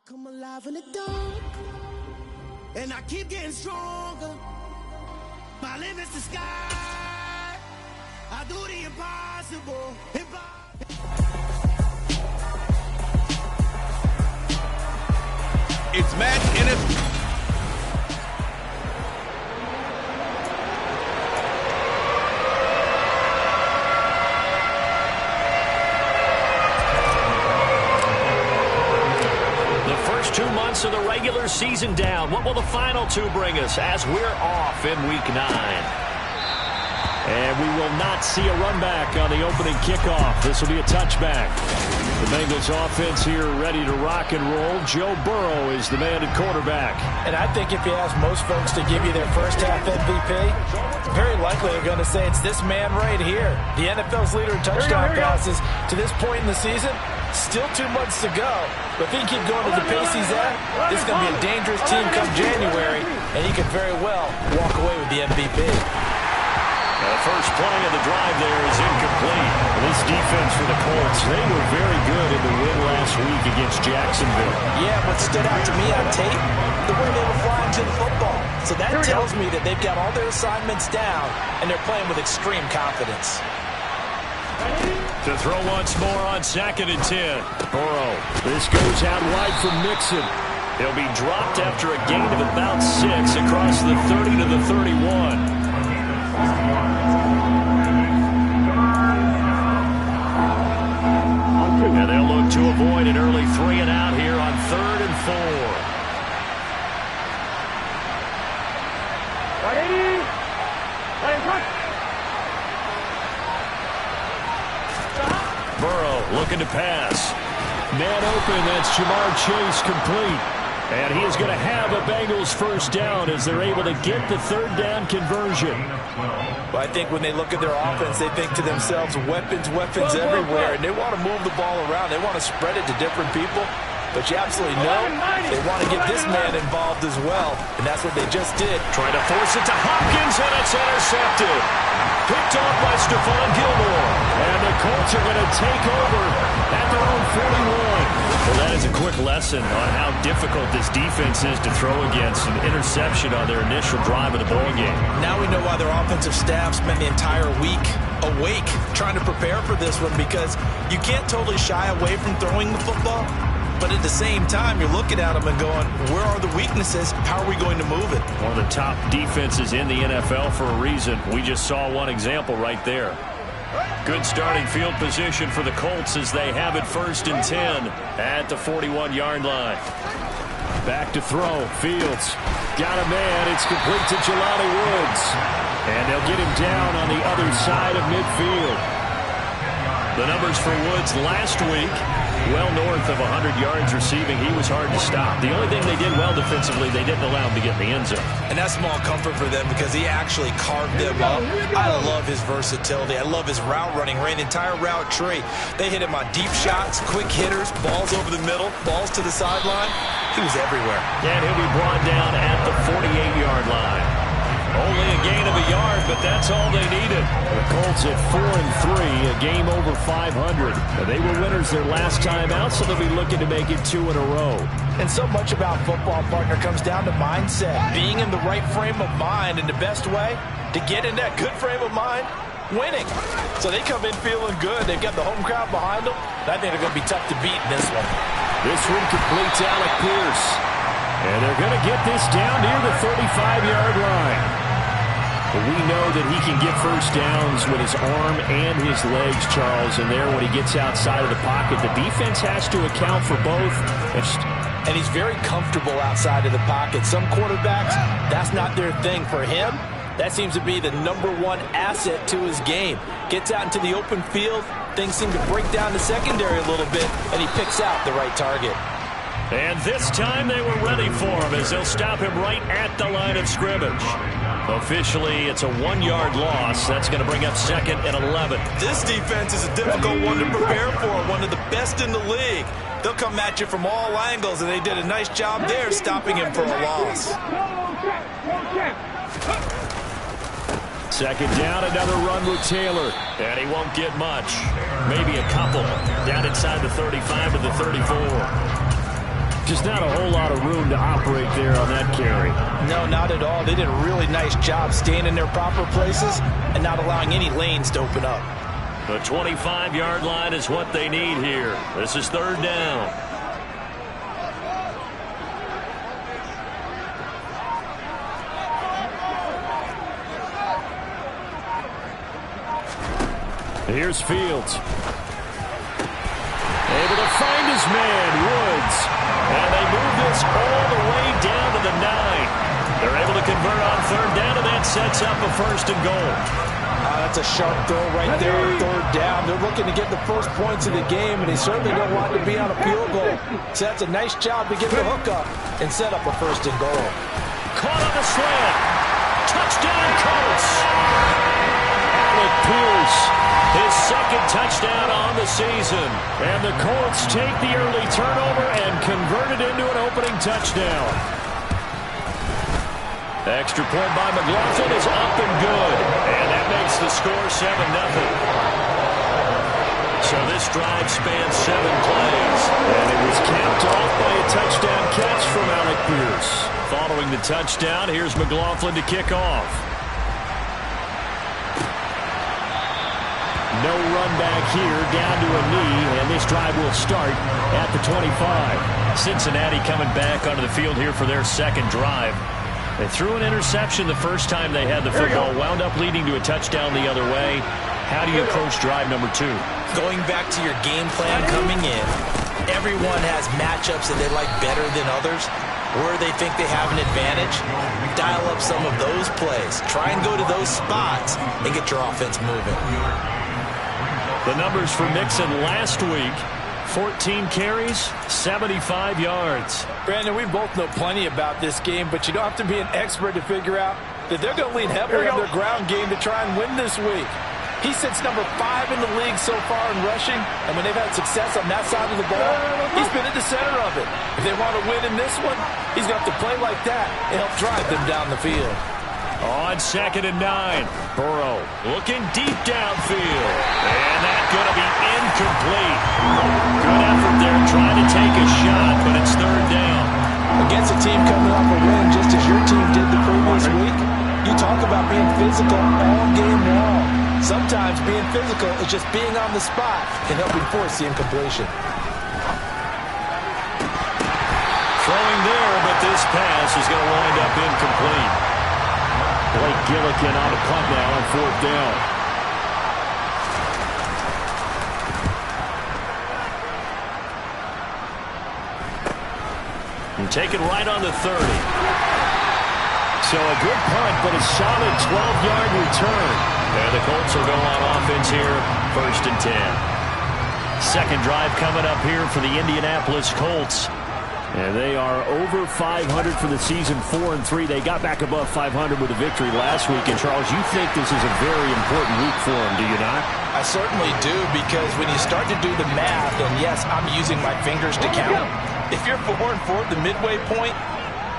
Come alive in the dark, and I keep getting stronger. My limit's the sky. I do the impossible. It's match in it. Of the regular season down. What will the final two bring us as we're off in week 9? And we will not see a run back on the opening kickoff. This will be a touchback. The Bengals offense here ready to rock and roll. Joe Burrow is the man at quarterback. And I think if you ask most folks to give you their first half MVP, very likely they're going to say it's this man right here. The NFL's leader in touchdown passes to this point in the season. Still 2 months to go. But if he can keep going at the pace he's at, this is going to be a dangerous team come January, and he could very well walk away with the MVP. The first play of the drive there is incomplete. This defense for the Colts, they were very good in the win last week against Jacksonville. Yeah, what stood out to me on tape, the way they were flying to the football. So that tells me that they've got all their assignments down, and they're playing with extreme confidence. To throw once more on 2nd and 10. Burrow. This goes out wide for Mixon. He'll be dropped after a gain of about 6 across the 30 to the 31. And they'll look to avoid an early 3 and out here on 3rd and 4. Burrow looking to pass. Man open, that's Jamar Chase complete. And he is going to have a Bengals first down as they're able to get the 3rd down conversion. Well, I think when they look at their offense, they think to themselves, weapons everywhere. And they want to move the ball around. They want to spread it to different people. But you absolutely know they want to get this man involved as well. And that's what they just did. Trying to force it to Hopkins, and it's intercepted. Picked off by Stephon Gilmore. And the Colts are going to take over at their own 41. Well, that is a quick lesson on how difficult this defense is to throw against. An interception on their initial drive of the ballgame. Now we know why their offensive staff spent the entire week awake trying to prepare for this one, because you can't totally shy away from throwing the football. But at the same time, you're looking at them and going, where are the weaknesses? How are we going to move it? One of the top defenses in the NFL for a reason. We just saw one example right there. Good starting field position for the Colts as they have it 1st and 10 at the 41-yard line. Back to throw. Fields got a man. It's complete to Jelani Woods. And they'll get him down on the other side of midfield. The numbers for Woods last week, well north of 100 yards receiving. He was hard to stop. The only thing they did well defensively, they didn't allow him to get in the end zone. And that's small comfort for them because he actually carved them up. I love his versatility. I love his route running. Ran the entire route tree. They hit him on deep shots, quick hitters, balls over the middle, balls to the sideline. He was everywhere. And he'll be brought down at the 48-yard line. Only a gain of a yard, but that's all they needed. The Colts at 4-3, a game over 500. They were winners their last time out, so they'll be looking to make it 2 in a row. And so much about football, partner, comes down to mindset. Being in the right frame of mind, and the best way to get in that good frame of mind, winning. So they come in feeling good. They've got the home crowd behind them. I think they're going to be tough to beat in this one. This one completes Alec Pierce. And they're going to get this down near the 35-yard line. But we know that he can get first downs with his arm and his legs, Charles. And there, when he gets outside of the pocket, the defense has to account for both. And he's very comfortable outside of the pocket. Some quarterbacks, that's not their thing. For him, that seems to be the #1 asset to his game. Gets out into the open field. Things seem to break down the secondary a little bit, and he picks out the right target. And this time they were ready for him as they'll stop him right at the line of scrimmage. Officially, it's a 1-yard loss. That's going to bring up 2nd and 11. This defense is a difficult one to prepare for, one of the best in the league. They'll come at you from all angles, and they did a nice job there stopping him for a loss. 2nd down, another run with Taylor. And he won't get much. Maybe a couple. Down inside the 35 to the 34. Just not a whole lot of room to operate there on that carry. No, not at all. They did a really nice job staying in their proper places and not allowing any lanes to open up. The 25-yard line is what they need here. This is third down. Here's Fields. Able to find his man, Woods. And they move this all the way down to the 9. They're able to convert on third down, and that sets up a first and goal. That's a sharp throw right there on third down. They're looking to get the first points of the game, and they certainly don't want to be on a field goal. So that's a nice job to get the hook up and set up a first and goal. Caught on the slant. Touchdown, Colts. Alec Pierce, his second touchdown on the season. And the Colts take the early turnover and convert it into an opening touchdown. Extra point by McLaughlin is up and good. And that makes the score 7-0. So this drive spans 7 plays. And it was capped off by a touchdown catch from Alec Pierce. Following the touchdown, here's McLaughlin to kick off. No run back here, down to a knee, and this drive will start at the 25. Cincinnati coming back onto the field here for their second drive. They threw an interception the first time they had the football, wound up leading to a touchdown the other way. How do you approach drive number 2? Going back to your game plan coming in, everyone has matchups that they like better than others. Where they think they have an advantage, dial up some of those plays. Try and go to those spots and get your offense moving. The numbers for Mixon last week: 14 carries, 75 yards. Brandon, we both know plenty about this game, but you don't have to be an expert to figure out that they're going to lean heavily on their ground game to try and win this week. He sits number 5 in the league so far in rushing, and when they've had success on that side of the ball, he's been at the center of it. If they want to win in this one, he's going to have to play like that and help drive them down the field. On 2nd and 9, Burrow looking deep downfield, and that's going to be incomplete. Good effort there trying to take a shot, but it's third down. Against a team coming off a win just as your team did the previous week, you talk about being physical all game long. Sometimes being physical is just being on the spot and helping force the incompletion. Throwing there, but this pass is going to wind up incomplete. Blake Gillikin on a punt now on 4th down. And take it right on the 30. So a good punt, but a solid 12-yard return. And the Colts will go on offense here, 1st and 10. Second drive coming up here for the Indianapolis Colts. And they are over 500 for the season, 4-3. They got back above 500 with a victory last week. And, Charles, you think this is a very important week for them, do you not? I certainly do, because when you start to do the math, and yes, I'm using my fingers to count. If you're 4-4 at the midway point,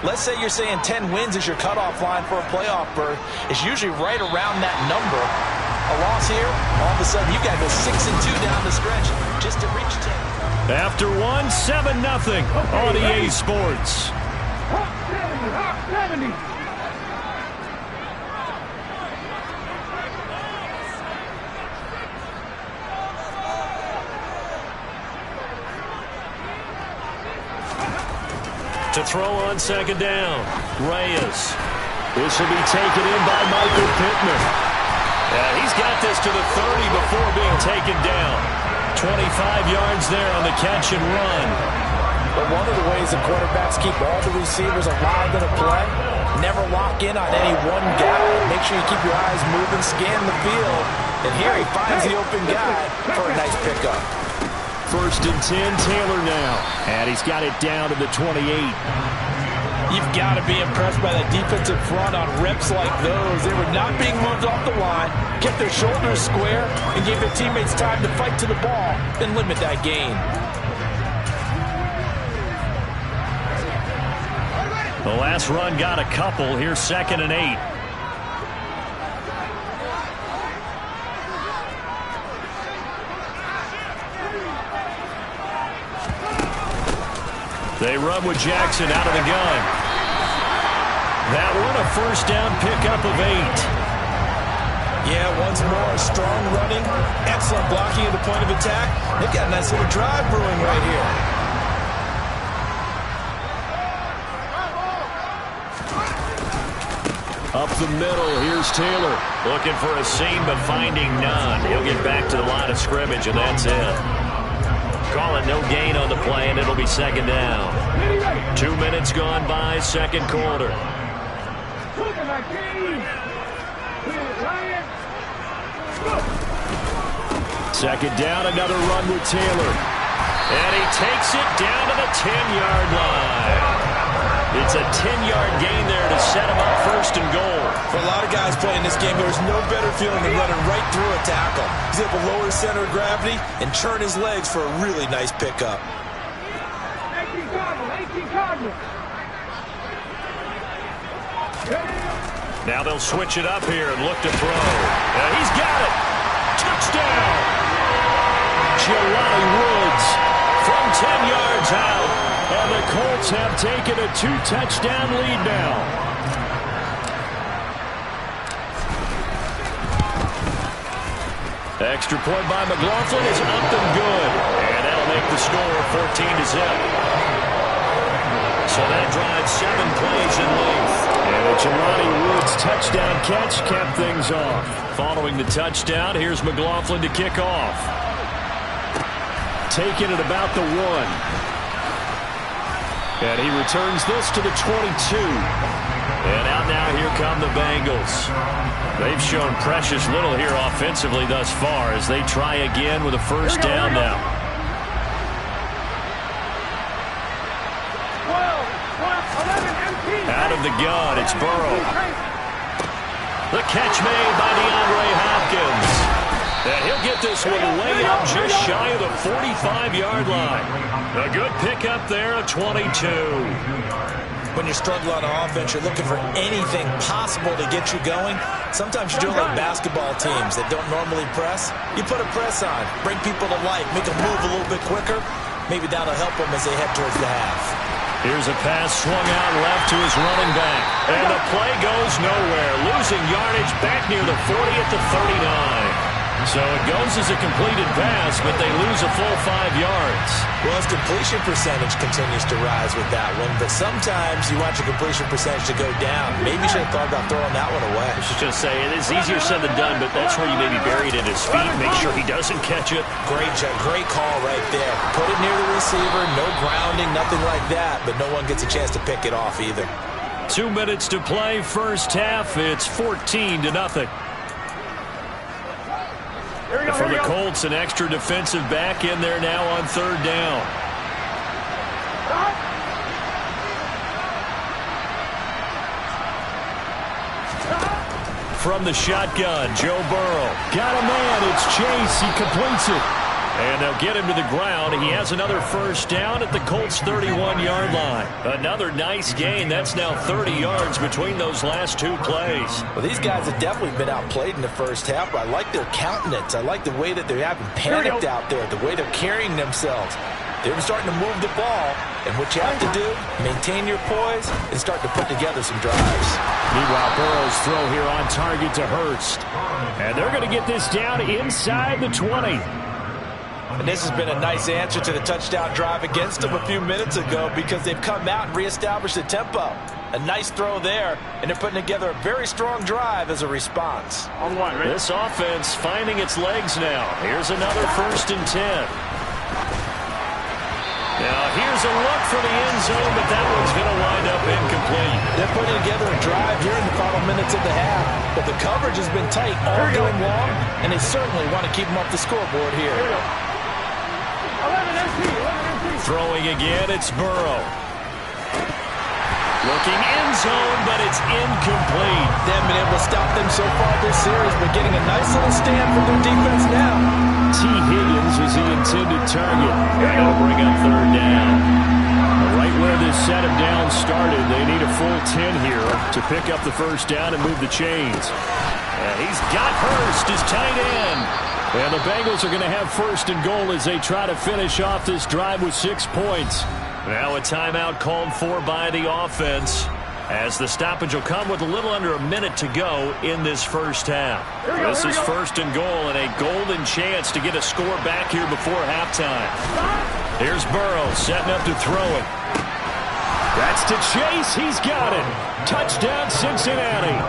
let's say you're saying 10 wins is your cutoff line for a playoff berth. It's usually right around that number. A loss here, all of a sudden you've got to go 6-2 down the stretch just to reach 10. After 7-0 on EA Sports. To throw on 2nd down, Reyes. This will be taken in by Michael Pittman. He's got this to the 30 before being taken down. 25 yards there on the catch and run. But one of the ways the quarterbacks keep all the receivers alive in a play, never lock in on any one guy. Make sure you keep your eyes moving, scan the field. And here he finds the open guy for a nice pickup. 1st and 10, Taylor now. And he's got it down to the 28. You've got to be impressed by that defensive front on reps like those. They were not being moved off the line, kept their shoulders square, and gave their teammates time to fight to the ball and limit that gain. The last run got a couple. Here's 2nd and 8. They run with Jackson out of the gun. That one a first down pickup of 8. Yeah, once more, strong running, excellent blocking at the point of attack. They've got a nice little drive brewing right here. Up the middle, here's Taylor. Looking for a seam, but finding none. He'll get back to the line of scrimmage, and that's it. Call it no gain on the play, and it'll be second down. 2 minutes gone by, second quarter. Second down, another run with Taylor. And he takes it down to the 10-yard line. It's a 10-yard gain there to set him up first and goal. For a lot of guys playing this game, there's no better feeling than running right through a tackle. He's able to lower his center of gravity and churn his legs for a really nice pickup. Now they'll switch it up here and look to throw. He's got it. Touchdown. Jelani Woods from 10 yards out. And the Colts have taken a 2-touchdown lead now. Extra point by McLaughlin is up and good. And that'll make the score 14-0. So that drives 7 plays in length. And a Jelani Woods touchdown catch kept things off. Following the touchdown, here's McLaughlin to kick off. Taking it about the 1. And he returns this to the 22. And out now, here come the Bengals. They've shown precious little here offensively thus far as they try again with a first down now. Out of the gun, it's Burrow. The catch made by DeAndre Hopkins. And he'll get this one way up just shy of the 45-yard line. A good pickup there, a 22. When you struggle on offense, you're looking for anything possible to get you going. Sometimes you do it like basketball teams that don't normally press. You put a press on, bring people to life, make them move a little bit quicker. Maybe that'll help them as they head towards the half. Here's a pass swung out left to his running back. And the play goes nowhere. Losing yardage back near the 40 at the 39. So it goes as a completed pass, but they lose a full 5 yards. Well, his completion percentage continues to rise with that one, but sometimes you want your completion percentage to go down. Maybe you should have thought about throwing that one away. I was just going to say, it is easier said than done, but that's where you maybe bury it at his feet, make sure he doesn't catch it. Great call right there. Put it near the receiver, no grounding, nothing like that, but no one gets a chance to pick it off either. 2 minutes to play, first half. It's 14-0. For the Colts, an extra defensive back in there now on third down. From the shotgun, Joe Burrow. Got a man, it's Chase, he completes it. And they'll get him to the ground. He has another first down at the Colts' 31-yard line. Another nice gain. That's now 30 yards between those last 2 plays. Well, these guys have definitely been outplayed in the first half, but I like their countenance. I like the way that they haven't panicked out there, the way they're carrying themselves. They're starting to move the ball, and what you have to do, maintain your poise and start to put together some drives. Meanwhile, Burrow's throw here on target to Hurst. And they're going to get this down inside the 20. And this has been a nice answer to the touchdown drive against them a few minutes ago because they've come out and reestablished the tempo. A nice throw there, and they're putting together a very strong drive as a response. This offense finding its legs now. Here's another 1st and 10. Now here's a look for the end zone, but that one's going to wind up incomplete. They're putting together a drive here in the final minutes of the half, but the coverage has been tight all game long, and they certainly want to keep them off the scoreboard here. Throwing again, it's Burrow. Looking end zone, but it's incomplete. They haven't been able to stop them so far this series, but getting a nice little stand from their defense now. T. Higgins was the intended target. And it'll bring up third down. Right where this set him down started, they need a full 10 here to pick up the first down and move the chains. And he's got Hurst, his tight end. And the Bengals are going to have 1st and goal as they try to finish off this drive with 6 points. Now a timeout called for by the offense, as the stoppage will come with a little under a minute to go in this first half. This is first and goal and a golden chance to get a score back here before halftime. Here's Burrow setting up to throw it. That's to Chase. He's got it. Touchdown, Cincinnati.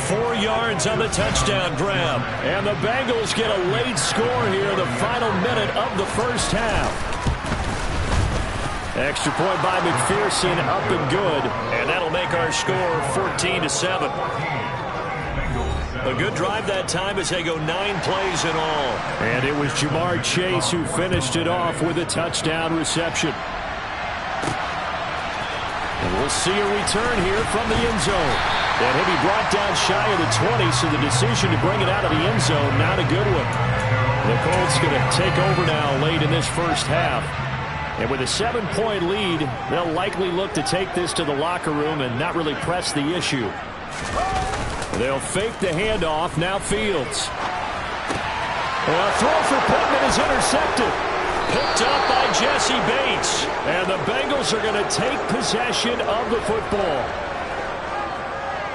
4 yards on the touchdown grab. And the Bengals get a late score here, the final minute of the first half. Extra point by McPherson, up and good. And that'll make our score 14-7. A good drive that time as they go 9 plays in all. And it was Jamar Chase who finished it off with a touchdown reception. And we'll see a return here from the end zone. And he'll be brought down shy of the 20, so the decision to bring it out of the end zone, not a good one. The Colts going to take over now late in this first half. And with a 7-point lead, they'll likely look to take this to the locker room and not really press the issue. They'll fake the handoff. Now Fields. A throw for Pittman is intercepted. Picked up by Jesse Bates. And the Bengals are going to take possession of the football.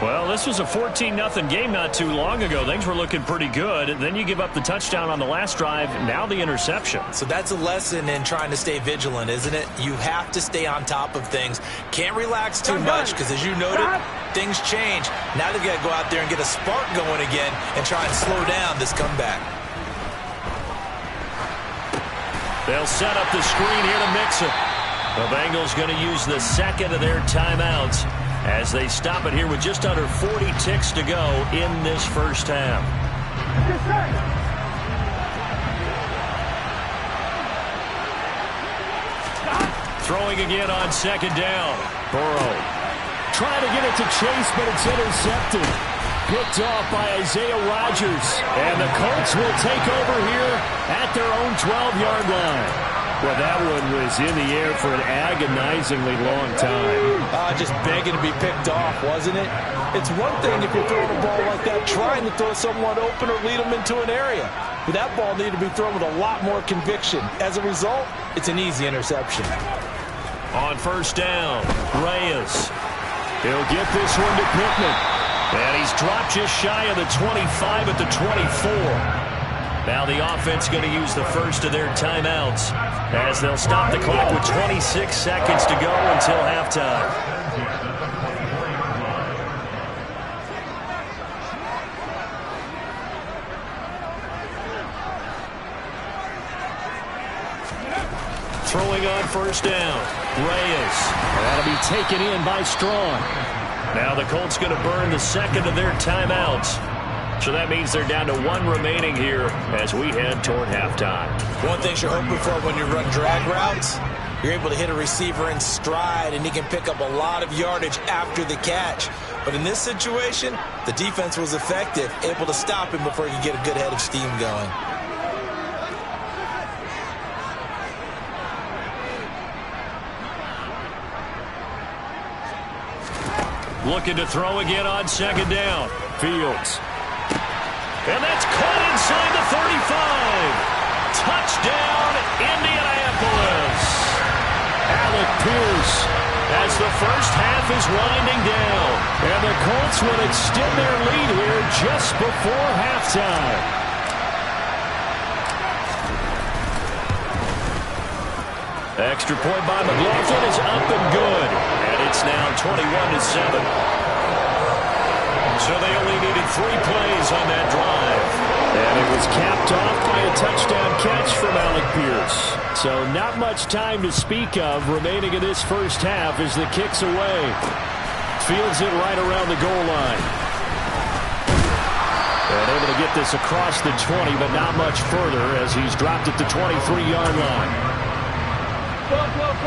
Well, this was a 14-0 game not too long ago. Things were looking pretty good. Then you give up the touchdown on the last drive. Now the interception. So that's a lesson in trying to stay vigilant, isn't it? You have to stay on top of things. Can't relax too much because, as you noted, things change. Now they've got to go out there and get a spark going again and try and slow down this comeback. They'll set up the screen here to mix it. The Bengals going to use the second of their timeouts as they stop it here with just under 40 ticks to go in this first half. Throwing again on second down. Burrow trying to get it to Chase, but it's intercepted. Picked off by Isaiah Rodgers. And the Colts will take over here at their own 12-yard line. Well, that one was in the air for an agonizingly long time. Just begging to be picked off, wasn't it? It's one thing if you're throwing a ball like that, trying to throw someone open or lead them into an area. But that ball needed to be thrown with a lot more conviction. As a result, it's an easy interception. On first down, Reyes. He'll get this one to Pittman. And he's dropped just shy of the 25 at the 24. Now the offense going to use the first of their timeouts as they'll stop the clock with 26 seconds to go until halftime. Throwing on first down, Reyes. That'll be taken in by Strong. Now the Colts going to burn the second of their timeouts. So that means they're down to 1 remaining here as we head toward halftime. One thing you're hoping for when you run drag routes, you're able to hit a receiver in stride, and he can pick up a lot of yardage after the catch. But in this situation, the defense was effective, able to stop him before he could get a good head of steam going. Looking to throw again on second down. Fields. And that's caught inside the 35. Touchdown, Indianapolis. Alec Pierce as the first half is winding down. And the Colts will extend their lead here just before halftime. Extra point by McLaughlin is up and good. And it's now 21-7. So they only needed 3 plays on that drive. And it was capped off by a touchdown catch from Alec Pierce. So not much time to speak of remaining in this first half as the kick's away. Fields it right around the goal line. And able to get this across the 20, but not much further as he's dropped at the 23-yard line.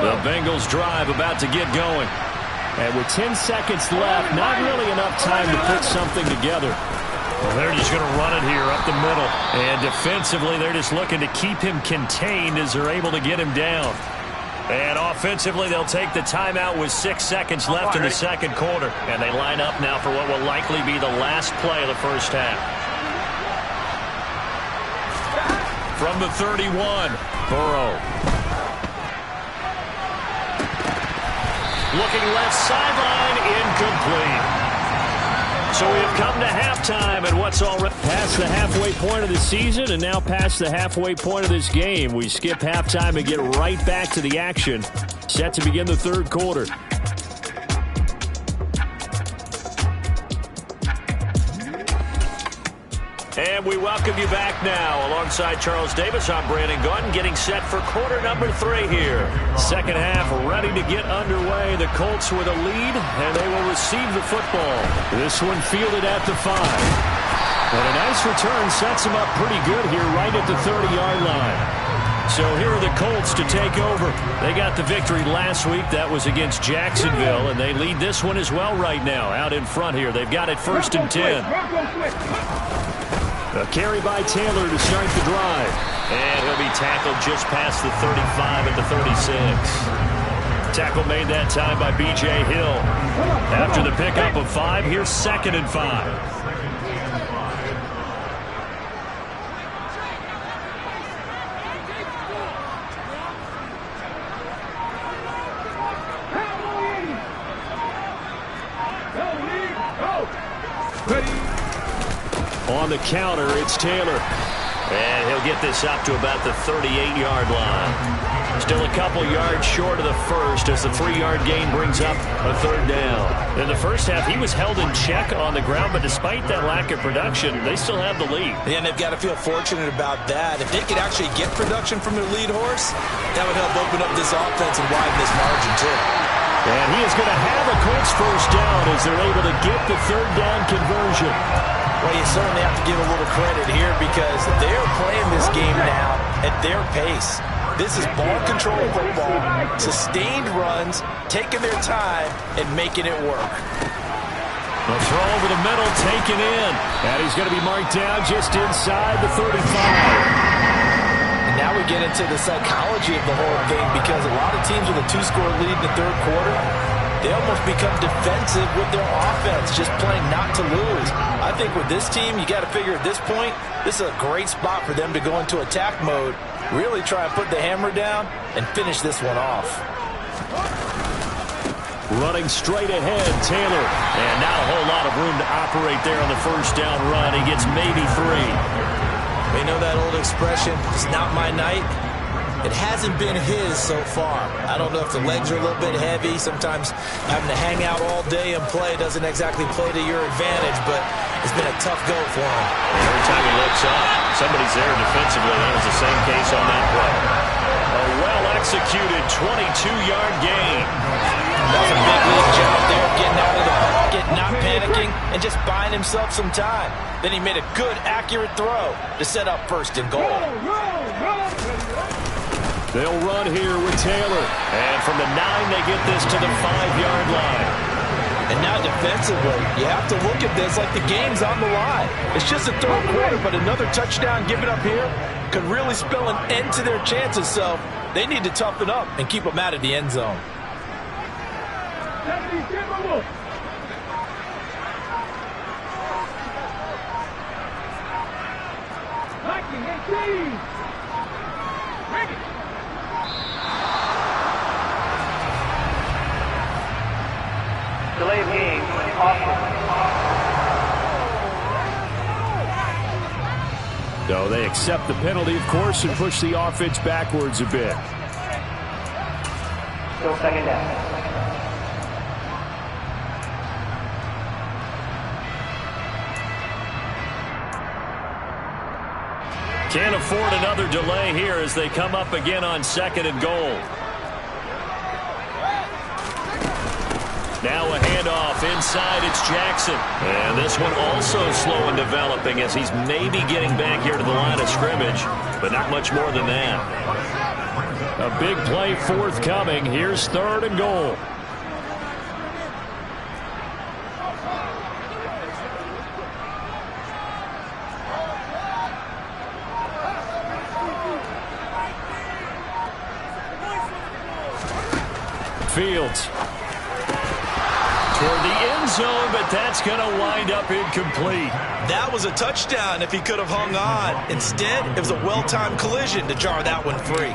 The Bengals drive about to get going. And with 10 seconds left, not really enough time to put something together. Well, they're just going to run it here up the middle. And defensively, they're just looking to keep him contained as they're able to get him down. And offensively, they'll take the timeout with 6 seconds left in the second quarter. And they line up now for what will likely be the last play of the first half. From the 31, Burrow. Looking left sideline, incomplete. So we have come to halftime, and what's already past the halfway point of the season and now past the halfway point of this game. We skip halftime and get right back to the action. Set to begin the third quarter. And we welcome you back now. Alongside Charles Davis, I'm Brandon Gaudin, getting set for quarter number 3 here. Second half ready to get underway. The Colts with a lead, and they will receive the football. This one fielded at the 5. And a nice return sets them up pretty good here right at the 30-yard line. So here are the Colts to take over. They got the victory last week. That was against Jacksonville, and they lead this one as well right now. Out in front here, they've got it 1st and 10. A carry by Taylor to start the drive. And he'll be tackled just past the 35 at the 36. Tackle made that time by B.J. Hill. After the pickup of 5, here's 2nd and 5. On the counter, it's Taylor. And he'll get this up to about the 38-yard line. Still a couple yards short of the first as the 3-yard gain brings up a 3rd down. In the first half, he was held in check on the ground, but despite that lack of production, they still have the lead. Yeah, and they've got to feel fortunate about that. If they could actually get production from their lead horse, that would help open up this offense and widen this margin, too. And he is going to have a Colts 1st down as they're able to get the 3rd down conversion. Well, you certainly have to give a little credit here because they're playing this game now at their pace. This is ball control football, sustained runs, taking their time, and making it work. The throw over the middle, taken in. And he's going to be marked down just inside the 35. And now we get into the psychology of the whole thing because a lot of teams with a 2-score lead in the 3rd quarter, they almost become defensive with their offense, just playing not to lose. I think with this team, you got to figure at this point, this is a great spot for them to go into attack mode, really try and put the hammer down and finish this one off. Running straight ahead, Taylor. And not a whole lot of room to operate there on the 1st down run. He gets maybe 3. They know that old expression, it's not my night. It hasn't been his so far. I don't know if the legs are a little bit heavy. Sometimes having to hang out all day and play doesn't exactly play to your advantage, but it's been a tough go for him. Every time he looks up, somebody's there defensively. That was the same case on that play. A well-executed 22-yard gain. That's a big league job there, getting out of the pocket, not panicking, and just buying himself some time. Then he made a good, accurate throw to set up 1st and goal. They'll run here with Taylor. And from the 9, they get this to the 5-yard line. And now defensively, you have to look at this like the game's on the line. It's just a 3rd quarter, but another touchdown given up here could really spell an end to their chances. So they need to toughen up and keep them out of the end zone. Delay of game, So they accept the penalty, of course, and push the offense backwards a bit. Still 2nd down. Can't afford another delay here as they come up again on 2nd and goal. Now a handoff inside, it's Jackson. And this one also slow in developing as he's maybe getting back here to the line of scrimmage, but not much more than that. A big play forthcoming. Here's 3rd and goal. Fields. Toward the end zone, but that's going to wind up incomplete. That was a touchdown if he could have hung on. Instead, it was a well-timed collision to jar that one free.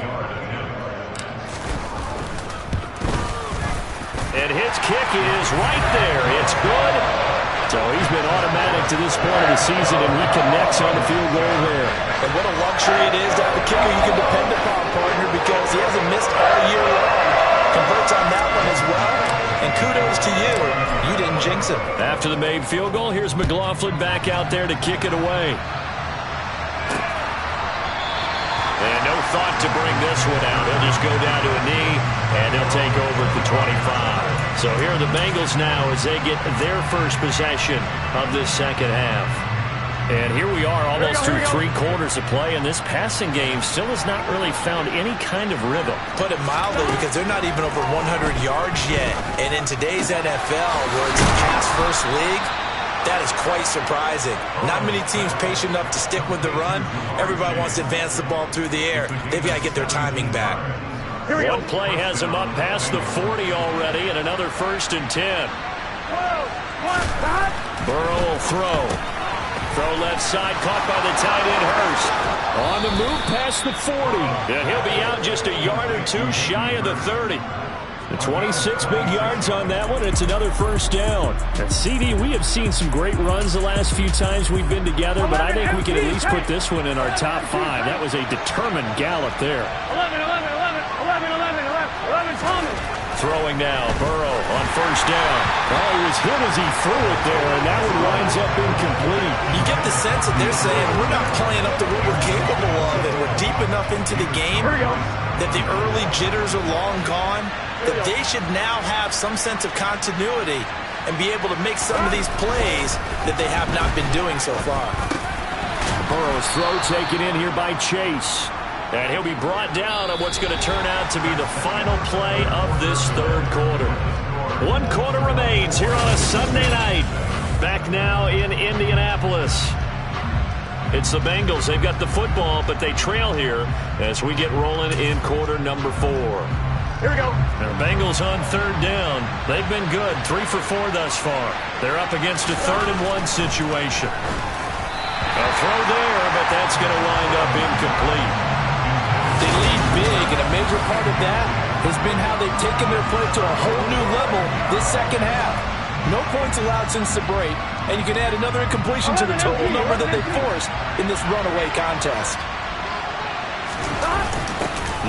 And his kick is right there. It's good. So he's been automatic to this point of the season, and he connects on the field goal there. And what a luxury it is to have a kicker you can depend upon, partner, because he hasn't missed all year long. Converts on that one as well. And kudos to you. You didn't jinx him. After the made field goal, here's McLaughlin back out there to kick it away. And no thought to bring this one out. He'll just go down to a knee, and they'll take over at the 25. So here are the Bengals now as they get their first possession of this second half. And here we are almost through 3 quarters of play, and this passing game still has not really found any kind of rhythm. Put it mildly, because they're not even over 100 yards yet. And in today's NFL, where it's a pass-first league, that is quite surprising. Not many teams patient enough to stick with the run. Everybody wants to advance the ball through the air. They've got to get their timing back. One play has him up past the 40 already, and another 1st and 10. Burrow will throw. Throw left side, caught by the tight end, Hurst. On the move past the 40. And he'll be out just a yard or 2 shy of the 30. The 26 big yards on that one. It's another 1st down. And CD, we have seen some great runs the last few times we've been together, but I think we can at least put this one in our top 5. That was a determined gallop there. 11, Thomas. Throwing now, Burrow on 1st down. Oh, he was hit as he threw it there, and that one winds up incomplete. You get the sense that they're saying we're not playing up to what we're capable of, and we're deep enough into the game that the early jitters are long gone, that they should now have some sense of continuity and be able to make some of these plays that they have not been doing so far. Burrow's throw taken in here by Chase. And he'll be brought down on what's going to turn out to be the final play of this 3rd quarter. 1 quarter remains here on a Sunday night. Back now in Indianapolis. It's the Bengals. They've got the football, but they trail here as we get rolling in quarter number 4. Here we go. The Bengals on 3rd down. They've been good. 3 for 4 thus far. They're up against a 3rd and 1 situation. A throw there, but that's going to wind up incomplete. They lead big, and a major part of that has been how they've taken their play to a whole new level this second half. No points allowed since the break, and you can add another incompletion to the total number that they forced in this runaway contest.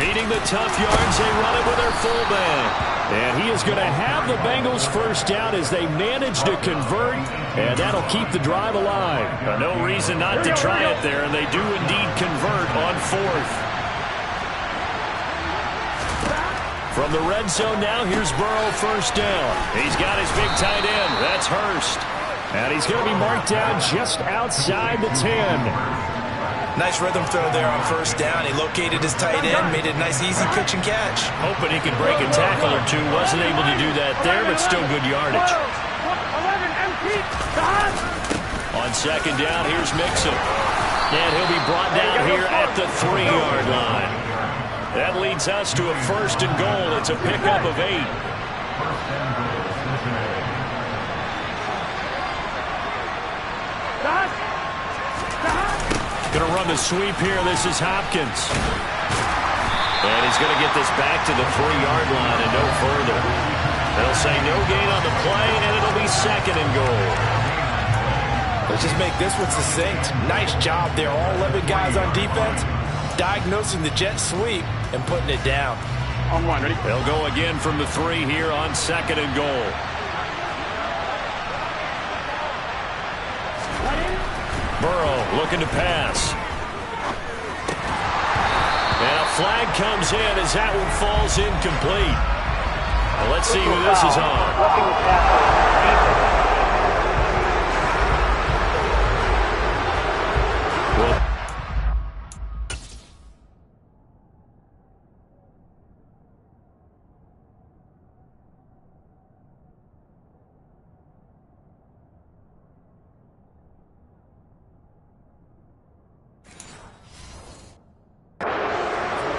Needing the tough yards, they run it with their fullback. And he is going to have the Bengals 1st down as they manage to convert, and that'll keep the drive alive. No reason not to try it there, and they do indeed convert on 4th. From the red zone now, here's Burrow 1st down. He's got his big tight end. That's Hurst. And he's going to be marked down just outside the 10. Nice rhythm throw there on 1st down. He located his tight end, made it a nice, easy pitch and catch. Hoping he could break a tackle or 2. Wasn't able to do that there, but still good yardage. On 2nd down, here's Mixon. And he'll be brought down here at the 3-yard line. That leads us to a 1st and goal. It's a pickup of 8. Going to run the sweep here. This is Hopkins. And he's going to get this back to the 3-yard line and no further. They'll say no gain on the play, and it'll be 2nd and goal. Let's just make this one succinct. Nice job there. All 11 guys on defense diagnosing the jet sweep and putting it down. On 1, ready? They'll go again from the 3 here on 2nd and goal. Burrow looking to pass. And a flag comes in as that one falls incomplete. Well, let's see who this is on. Roughing the tackle.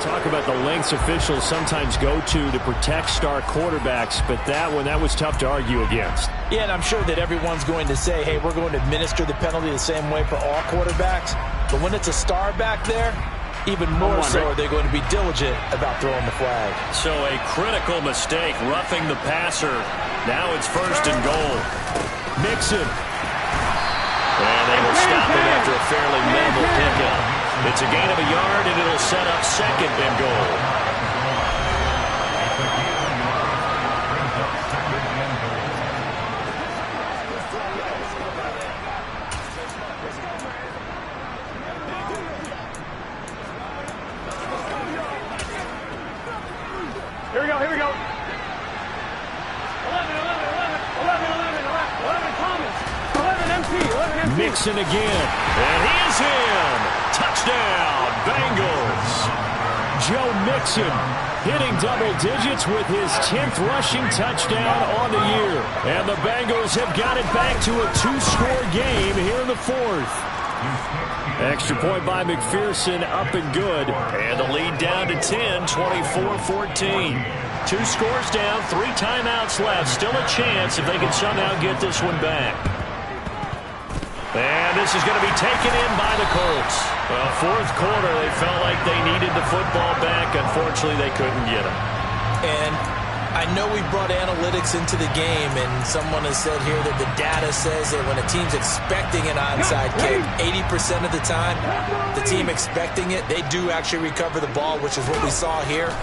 Talk about the lengths officials sometimes go to protect star quarterbacks, but that was tough to argue against. Yeah, and I'm sure that everyone's going to say, hey, we're going to administer the penalty the same way for all quarterbacks. But when it's a star back there, even more so are they going to be diligent about throwing the flag. So a critical mistake, roughing the passer. Now it's 1st and goal. Mixon. And they will stop him after a fairly minimal pickup. It's a gain of a yard, and it'll set up 2nd and goal. Here we go, here we go. 11, Thomas. 11, MT. Mixon again. And he is in. Touchdown, Bengals. Joe Mixon hitting double digits with his 10th rushing touchdown on the year. And the Bengals have got it back to a 2-score game here in the 4th. Extra point by McPherson, up and good. And the lead down to 10, 24-14. 2 scores down, 3 timeouts left. Still a chance if they can somehow get this one back. And this is going to be taken in by the Colts. Well, 4th quarter, they felt like they needed the football back. Unfortunately, they couldn't get it. And I know we brought analytics into the game, and someone has said here that the data says that when a team's expecting an onside kick, 80% of the time, the team expecting it, they do actually recover the ball, which is what we saw here.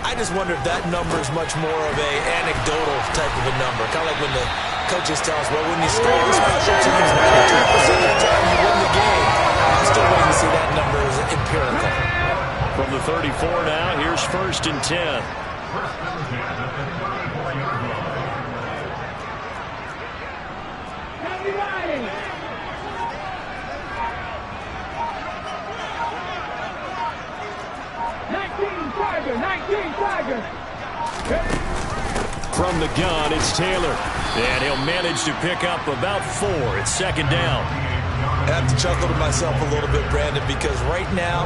I just wonder if that number is much more of a anecdotal type of a number. Kind of like when the coaches tell us, well, when you score the special teams, 92% of the time you win the game. I'm still waiting to see that number as empirical. From the 34 now, here's 1st and 10. From the gun, it's Taylor. And he'll manage to pick up about 4. It's 2nd down. I have to chuckle to myself a little bit, Brandon, because right now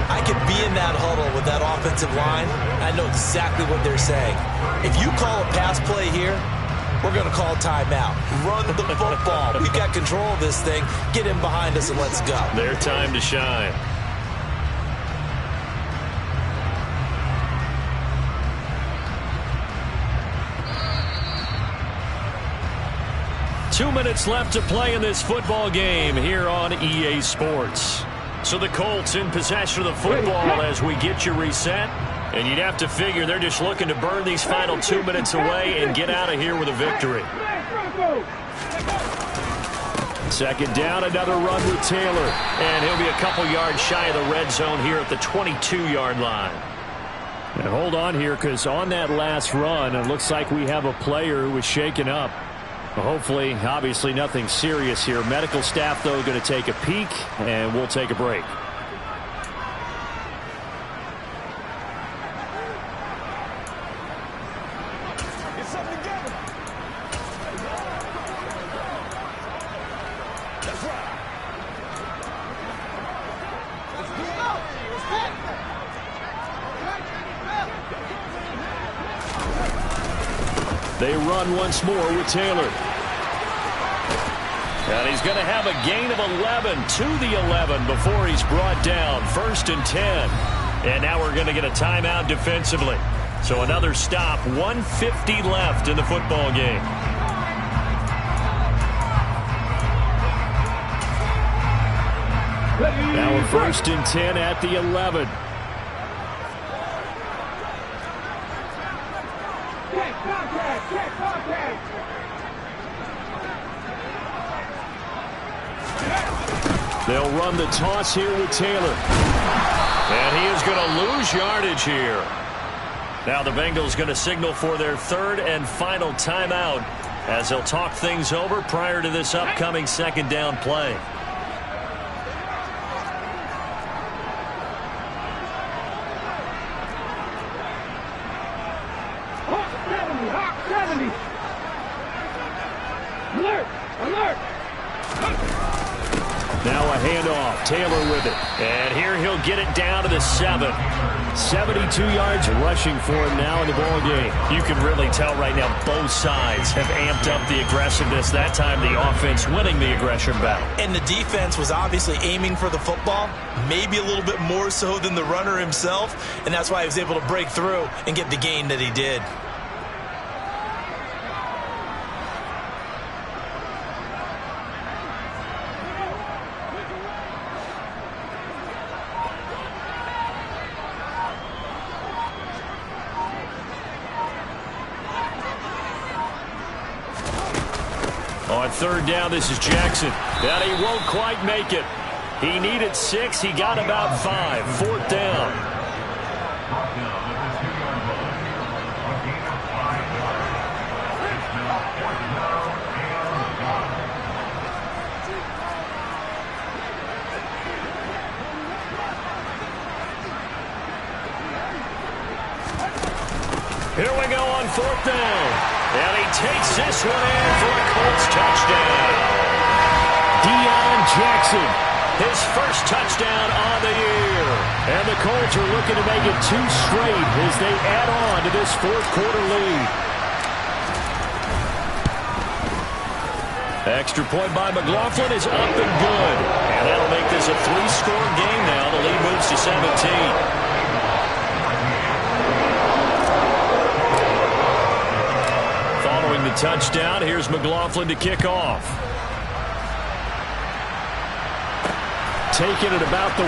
I could be in that huddle with that offensive line. I know exactly what they're saying. If you call a pass play here, we're going to call timeout. Run the football. We've got control of this thing. Get in behind us and let's go. Their time to shine. Two minutes left to play in this football game here on EA Sports. So the Colts in possession of the football as we get you reset. And you'd have to figure they're just looking to burn these final 2 minutes away and get out of here with a victory. 2nd down, another run with Taylor. And he'll be a couple yards shy of the red zone here at the 22-yard line. And hold on here, because on that last run, it looks like we have a player who was shaken up. Hopefully, obviously nothing serious here. Medical staff, though, going to take a peek, and we'll take a break. Get something together. That's right. Let's do it out. They run once more with Taylor. And he's going to have a gain of 11 to the 11 before he's brought down. 1st and 10. And now we're going to get a timeout defensively. So another stop. 1:50 left in the football game. Now a 1st and 10 at the 11. They'll run the toss here with Taylor. And he is going to lose yardage here. Now the Bengals going to signal for their 3rd and final timeout as they'll talk things over prior to this upcoming 2nd down play. Hawk 70. Alert! Alert! Now a handoff. Taylor with it. And here he'll get it down to the 7. 72 yards rushing for him now in the ball game. You can really tell right now both sides have amped up the aggressiveness. That time the offense winning the aggression battle. And the defense was obviously aiming for the football, maybe a little bit more so than the runner himself, and that's why he was able to break through and get the gain that he did. On third down, this is Jackson. And he won't quite make it. He needed 6. He got about 5. Fourth down. Here we go on fourth down. And he takes this one in for a Colts touchdown. Deion Jackson, his first touchdown on the year. And the Colts are looking to make it 2 straight as they add on to this fourth quarter lead. Extra point by McLaughlin is up and good. And that'll make this a 3-score game now. The lead moves to 17. The touchdown. Here's McLaughlin to kick off. Taking it about the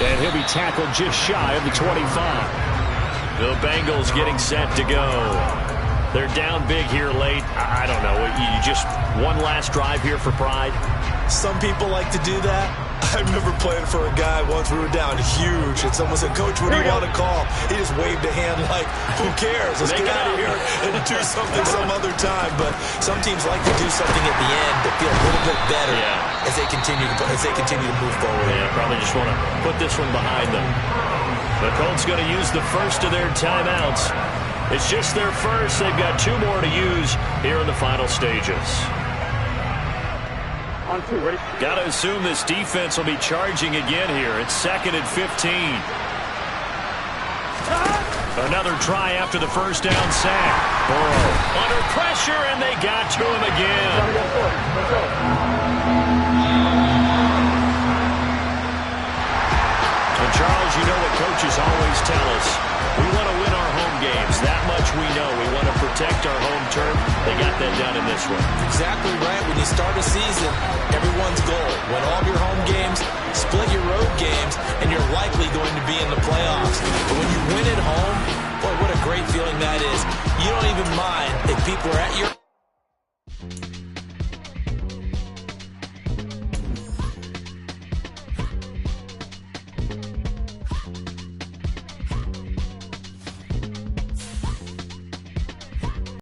1. And he'll be tackled just shy of the 25. The Bengals getting set to go. They're down big here late. I don't know. You just one last drive here for pride? Some people like to do that. I remember playing for a guy once. We were down huge, and someone said, "Coach, what do you want to call?" He just waved a hand like, "Who cares? Let's get out of here and do something some other time." But some teams like to do something at the end to feel a little bit better as they continue to move forward. Yeah, probably just want to put this one behind them. The Colts going to use the first of their timeouts. It's just their first. They've got 2 more to use here in the final stages. On 2, ready? Got to assume this defense will be charging again here. It's 2nd and 15. Another try after the first down sack. Burrow under pressure, and they got to him again. And Charles, you know what coaches always tell us. We want to win our home games. That much we know. We want to protect our home turf. They got that done in this one. Exactly right. When you start a season, everyone's goal: win all of your home games, split your road games, and you're likely going to be in the playoffs. But when you win at home, boy, what a great feeling that is. You don't even mind if people are at your